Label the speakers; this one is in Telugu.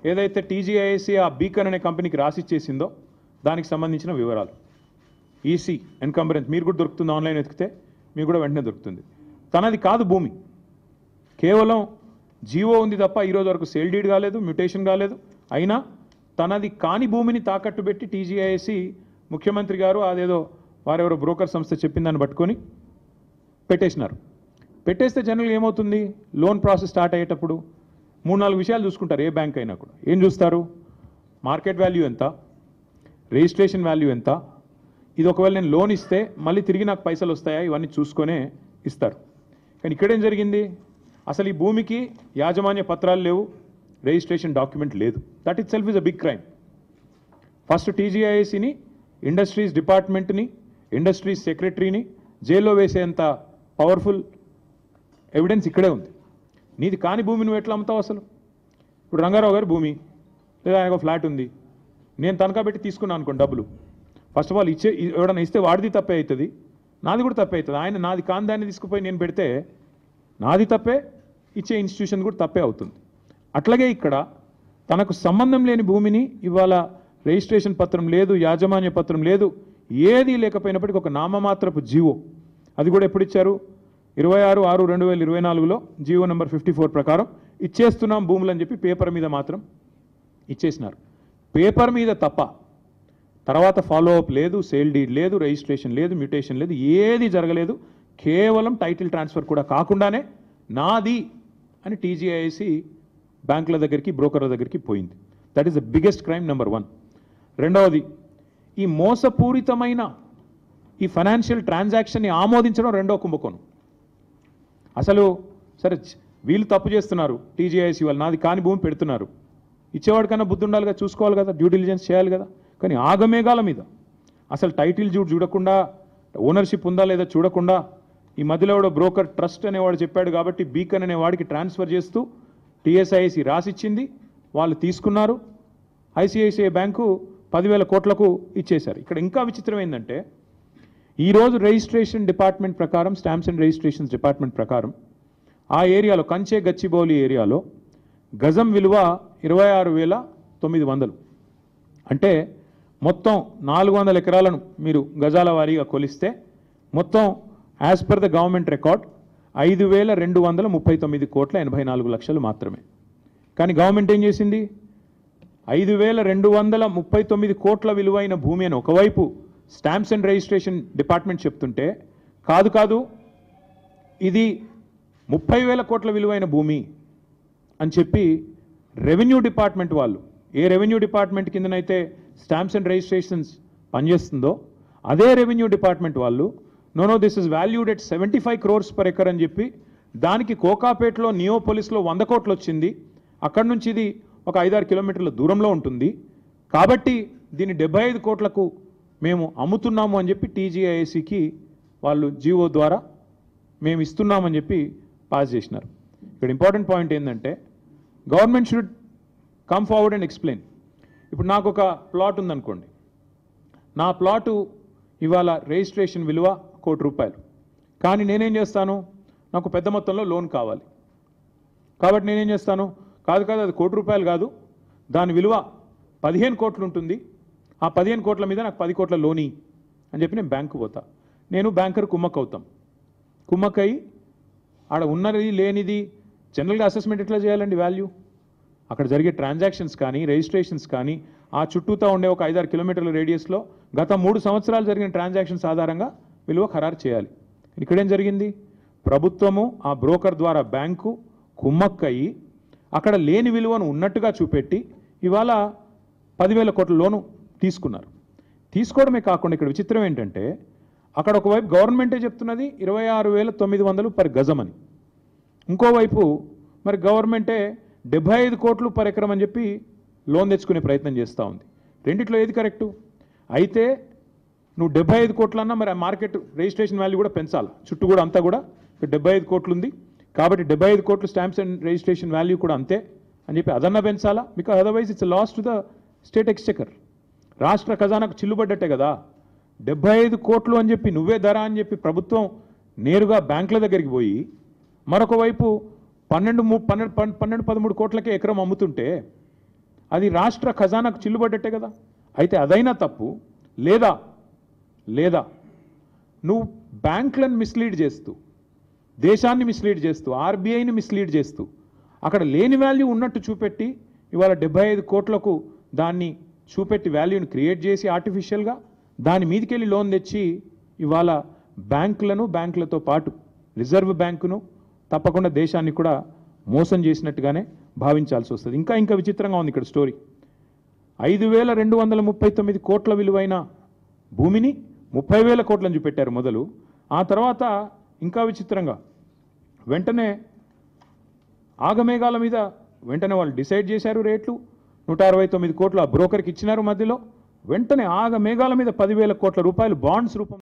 Speaker 1: ఏదైతే టీజీఐఏసీ ఆ బీకన్ అనే కంపెనీకి రాసిచ్చేసిందో దానికి సంబంధించిన వివరాలు. ఈసీ ఎన్కంబరెన్స్ మీరు కూడా దొరుకుతుంది, ఆన్లైన్ వెతికితే మీకు కూడా వెంటనే దొరుకుతుంది. తనది కాదు భూమి, కేవలం జీవో ఉంది తప్ప ఈరోజు వరకు సేల్ డీడ్ కాలేదు, మ్యూటేషన్ కాలేదు. అయినా తనది కాని భూమిని తాకట్టు పెట్టి టీజీఐఏసీ ముఖ్యమంత్రి గారు అదేదో వారెవరో బ్రోకర్ సంస్థ చెప్పిందని పట్టుకొని పెట్టేసినారు. పెట్టేస్తే జనరల్గా ఏమవుతుంది, లోన్ ప్రాసెస్ స్టార్ట్ అయ్యేటప్పుడు 3-4 విషయాలు చూసుకుంటారు. ఏ బ్యాంక్ అయినా కూడా ఏం చూస్తారు, మార్కెట్ వాల్యూ ఎంత, రిజిస్ట్రేషన్ వాల్యూ ఎంత, ఇది ఒకవేళ నేను లోన్ ఇస్తే మళ్ళీ తిరిగి నాకు పైసలు వస్తాయా, ఇవన్నీ చూసుకొనే ఇస్తారు. కానీ ఇక్కడేం జరిగింది, అసలు ఈ భూమికి యాజమాన్య పత్రాలు లేవు, రిజిస్ట్రేషన్ డాక్యుమెంట్ లేదు. That itself is a big crime. First టీజీఐఏసీని, ఇండస్ట్రీస్ డిపార్ట్మెంట్ని, ఇండస్ట్రీస్ సెక్రటరీని జైల్లో వేసేంత పవర్ఫుల్ ఎవిడెన్స్ ఇక్కడే ఉంది. నీది కాని భూమి నువ్వు ఎట్లా అమ్ముతావు అసలు? ఇప్పుడు రంగారావు గారి భూమి లేదా ఆయనకు ఫ్లాట్ ఉంది, నేను తనఖా పెట్టి తీసుకున్నాను అనుకోండి డబ్బులు. ఫస్ట్ ఆఫ్ ఆల్ ఎవడన్నా ఇస్తే వాడిది తప్పే అవుతుంది, నాది కూడా తప్పే అవుతుంది. ఆయన నాది కాని దాన్ని తీసుకుపోయి నేను పెడితే నాది తప్పే, ఇచ్చే ఇన్స్టిట్యూషన్ కూడా తప్పే అవుతుంది. అట్లాగే ఇక్కడ తనకు సంబంధం లేని భూమిని ఇవాళ రిజిస్ట్రేషన్ పత్రం లేదు, యాజమాన్య పత్రం లేదు, ఏది లేకపోయినప్పటికీ ఒక నామమాత్రపు జీవో, అది కూడా ఎప్పుడు ఇచ్చారు, 26/6/2024లో జీవో నెంబర్ 54 ప్రకారం ఇచ్చేస్తున్నాం భూములు అని చెప్పి పేపర్ మీద మాత్రం ఇచ్చేసినారు. పేపర్ మీద తప్ప తర్వాత ఫాలో అప్ లేదు, సేల్ డీడ్ లేదు, రిజిస్ట్రేషన్ లేదు, మ్యూటేషన్ లేదు, ఏది జరగలేదు. కేవలం టైటిల్ ట్రాన్స్ఫర్ కూడా కాకుండానే నాది అని టీజీఐఏసీ బ్యాంకుల దగ్గరికి, బ్రోకర్ల దగ్గరికి పోయింది. That is the biggest crime number 1. రెండవది, ఈ మోసపూరితమైన ఈ ఫైనాన్షియల్ ట్రాన్సాక్షన్ని ఆమోదించడం రెండో కుంభకోణం. అసలు సరే వీళ్ళు తప్పు చేస్తున్నారు, టీజీఐఏసీ వాళ్ళు నాది కాని భూమి పెడుతున్నారు, ఇచ్చేవాడికన్నా బుద్ధి ఉండాలి కదా, చూసుకోవాలి కదా, డ్యూ డిలిజెన్స్ చేయాలి కదా. కానీ ఆగమేఘాల మీద అసలు టైటిల్ చూడకుండా, ఓనర్షిప్ ఉందా లేదా చూడకుండా, ఈ మధ్యలో కూడా బ్రోకర్ ట్రస్ట్ అనేవాడు చెప్పాడు కాబట్టి బీకన్ అనే వాడికి ట్రాన్స్ఫర్ చేస్తూ టీఎస్ఐసి రాసిచ్చింది, వాళ్ళు తీసుకున్నారు. ఐసిఐసిఐ బ్యాంకు 10,000 కోట్లకు ఇచ్చేశారు. ఇక్కడ ఇంకా విచిత్రం ఏంటంటే, ఈరోజు రిజిస్ట్రేషన్ డిపార్ట్మెంట్ ప్రకారం, స్టాంప్స్ అండ్ రిజిస్ట్రేషన్స్ డిపార్ట్మెంట్ ప్రకారం ఆ ఏరియాలో కంచే గచ్చిబౌలి ఏరియాలో గజం విలువ 26,900. అంటే మొత్తం 400 ఎకరాలను మీరు గజాల వారీగా కొలిస్తే మొత్తం as per the government record 5,239,84,84 మాత్రమే. కానీ గవర్నమెంట్ ఏం చేసింది, 5,239 కోట్ల విలువైన భూమి అని ఒకవైపు స్టాంప్స్ అండ్ రిజిస్ట్రేషన్ డిపార్ట్మెంట్ చెప్తుంటే, కాదు ఇది 30,000 కోట్ల విలువైన భూమి అని చెప్పి రెవెన్యూ డిపార్ట్మెంట్ వాళ్ళు, ఏ రెవెన్యూ డిపార్ట్మెంట్ కిందనైతే స్టాంప్స్ అండ్ రిజిస్ట్రేషన్స్ పనిచేస్తుందో అదే రెవెన్యూ డిపార్ట్మెంట్ వాళ్ళు no this is valued at 75 crores per acre అని చెప్పి, దానికి కోకాపేటలో నియోపోలిస్లో 100 కోట్లు వచ్చింది, అక్కడి నుంచి ఇది ఒక 5-6 కిలోమీటర్ల దూరంలో ఉంటుంది కాబట్టి దీన్ని 75 కోట్లకు మేము అమ్ముతున్నాము అని చెప్పి టీజీఐఏసీకి వాళ్ళు జీవో ద్వారా మేము ఇస్తున్నామని చెప్పి పాస్ చేసినారు. ఇక్కడ ఇంపార్టెంట్ పాయింట్ ఏంటంటే, government should come forward and explain. ఇప్పుడు నాకు ఒక ప్లాట్ ఉందనుకోండి, నా ప్లాటు ఇవాళ రిజిస్ట్రేషన్ విలువ 1 కోటి రూపాయలు, కానీ నేనేం చేస్తాను, నాకు పెద్ద మొత్తంలో లోన్ కావాలి కాబట్టి నేనేం చేస్తాను, కాదు అది 1 కోటి రూపాయలు కాదు, దాని విలువ 15 కోట్లు ఉంటుంది, ఆ 15 కోట్ల మీద నాకు 10 కోట్ల లోని అని చెప్పి నేను బ్యాంకు పోతా. నేను బ్యాంకర్ కుమ్మక్ అవుతాం. కుమ్మక్కయి ఆడ ఉన్నది లేనిది జనరల్గా అసెస్మెంట్ ఎట్లా చేయాలండి, వాల్యూ అక్కడ జరిగే ట్రాన్సాక్షన్స్ కానీ, రిజిస్ట్రేషన్స్ కానీ, ఆ చుట్టూతా ఉండే ఒక 5-6 కిలోమీటర్ల రేడియస్లో గత 3 సంవత్సరాలు జరిగిన ట్రాన్సాక్షన్స్ ఆధారంగా విలువ ఖరారు చేయాలి. ఇక్కడేం జరిగింది, ప్రభుత్వము ఆ బ్రోకర్ ద్వారా బ్యాంకు కుమ్మక్కయి అక్కడ లేని విలువను ఉన్నట్టుగా చూపెట్టి ఇవాళ 10,000 కోట్ల లోను తీసుకున్నారు. తీసుకోవడమే కాకుండా ఇక్కడ విచిత్రం ఏంటంటే, అక్కడ ఒకవైపు గవర్నమెంటే చెప్తున్నది 26,900 per గజం అని, ఇంకోవైపు మరి గవర్నమెంటే 75 కోట్లు per ఎకరం అని చెప్పి లోన్ తెచ్చుకునే ప్రయత్నం చేస్తూ ఉంది. రెండిట్లో ఏది కరెక్టు? అయితే నువ్వు 75 కోట్లన్నా మరి ఆ మార్కెట్ రిజిస్ట్రేషన్ వాల్యూ కూడా పెంచాలి, చుట్టూ కూడా అంతా కూడా 75 కోట్లు ఉంది కాబట్టి 75 కోట్లు స్టాంప్స్ అండ్ రిజిస్ట్రేషన్ వాల్యూ కూడా అంతే అని చెప్పి అదన్నా పెంచాలా, because otherwise it's loss to the state exchequer. రాష్ట్ర ఖజానాకు చిల్లుబడ్డట్టే కదా. 75 కోట్లు అని చెప్పి నువ్వే ధర అని చెప్పి ప్రభుత్వం నేరుగా బ్యాంకుల దగ్గరికి పోయి మరొక వైపు 12-13 కోట్లకే ఎకరం అమ్ముతుంటే అది రాష్ట్ర ఖజానాకు చిల్లుబడ్డట్టే కదా. అయితే అదైనా తప్పు లేదా లేదా నువ్వు బ్యాంకులను మిస్లీడ్ చేస్తూ, దేశాన్ని మిస్లీడ్ చేస్తూ, ఆర్బీఐని మిస్లీడ్ చేస్తూ, అక్కడ లేని వాల్యూ ఉన్నట్టు చూపెట్టి ఇవాళ 75 కోట్లకు దాన్ని చూపెట్టి వాల్యూని క్రియేట్ చేసి ఆర్టిఫిషియల్గా దాని మీదకెళ్ళి లోన్ తెచ్చి ఇవాళ బ్యాంకులను, బ్యాంకులతో పాటు రిజర్వ్ బ్యాంకును, తప్పకుండా దేశాన్ని కూడా మోసం చేసినట్టుగానే భావించాల్సి వస్తుంది. ఇంకా విచిత్రంగా ఉంది ఇక్కడ స్టోరీ. 5,239 కోట్ల విలువైన భూమిని 30,000 కోట్లను చూపెట్టారు మొదలు. ఆ తర్వాత ఇంకా విచిత్రంగా వెంటనే ఆగమేఘాల మీద వెంటనే వాళ్ళు డిసైడ్ చేశారు రేట్లు. 169 కోట్ల బ్రోకర్కి ఇచ్చినారు మధ్యలో. వెంటనే ఆగమేఘాల మీద 10,000 కోట్ల రూపాయలు బాండ్స్ రూపం